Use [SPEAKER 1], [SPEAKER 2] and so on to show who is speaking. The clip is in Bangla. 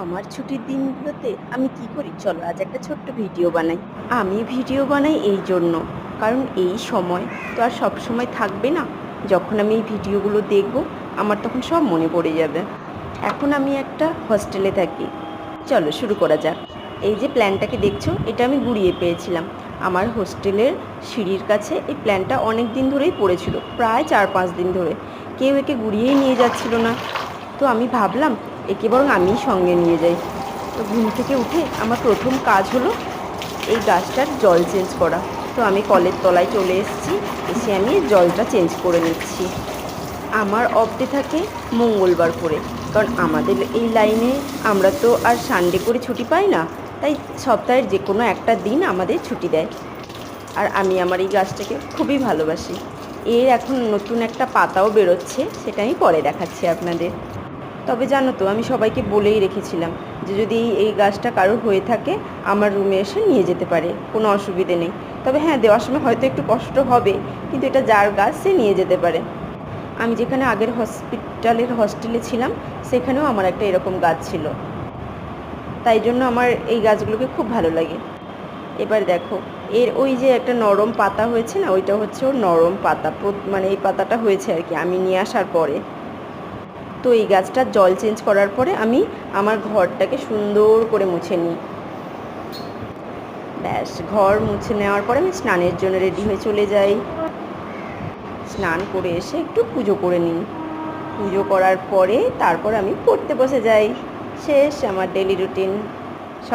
[SPEAKER 1] আমার ছুটির দিনগুলোতে আমি কি করি চলো আজ একটা ছোট্ট ভিডিও বানাই। আমি ভিডিও বানাই এই জন্য, কারণ এই সময় তো আর সব সময় থাকবে না। যখন আমি এই ভিডিওগুলো দেখব আমার তখন সব মনে পড়ে যাবে। এখন আমি একটা হস্টেলে থাকি। চলো শুরু করা যাক। এই যে প্ল্যানটাকে দেখছো, এটা আমি গুড়িয়ে পেয়েছিলাম। আমার হোস্টেলের সিঁড়ির কাছে এই প্ল্যানটা অনেক দিন ধরেই পড়েছিল, প্রায় 4-5 দিন ধরে। কেউ একে গুড়িয়েই নিয়ে যাচ্ছিল না। তো আমি ভাবলাম একে বরং আমিই সঙ্গে নিয়ে যাই। তো ঘুম থেকে উঠে আমার প্রথম কাজ হলো এই গাছটার জল চেঞ্জ করা। তো আমি কলের তলায় চলে এসেছি, এসে আমি জলটা চেঞ্জ করে নিচ্ছি। আমার অফ ডে থাকে মঙ্গলবার করে, কারণ আমাদের এই লাইনে আমরা তো আর সানডে করে ছুটি পাই না। তাই সপ্তাহের যে কোনো একটা দিন আমাদের ছুটি দেয়। আর আমি আমার এই গাছটাকে খুবই ভালোবাসি। এর এখন নতুন একটা পাতাও বেরোচ্ছে, সেটা আমি পরে দেখাচ্ছি আপনাদের। তবে জানো তো, আমি সবাইকে বলেই রেখেছিলাম যে যদি এই গাছটা কারোর হয়ে থাকে আমার রুমে এসে নিয়ে যেতে পারে, কোনো অসুবিধে নেই। তবে হ্যাঁ, দেওয়ার সময় হয়তো একটু কষ্ট হবে, কিন্তু এটা যার গাছ সে নিয়ে যেতে পারে। আমি যেখানে আগের হস্টেলে ছিলাম সেখানেও আমার একটা এরকম গাছ ছিল, তাই জন্য আমার এই গাছগুলোকে খুব ভালো লাগে। এবার দেখো, এর ওই যে একটা নরম পাতা হয়েছে না, ওইটা হচ্ছে ওর নরম পাতা। মানে এই পাতাটা হয়েছে আর কি আমি নিয়ে আসার পরে। তো এই গাছটার জল চেঞ্জ করার পরে আমি আমার ঘরটাকে সুন্দর করে মুছে নিই। ব্যাস, ঘর মুছে নেওয়ার পরে আমি স্নানের জন্য রেডি হয়ে চলে যাই। স্নান করে এসে একটু পুজো করে নিই। পুজো করার পরে তারপর আমি পড়তে বসে যাই। শেষ আমার ডেলি রুটিন।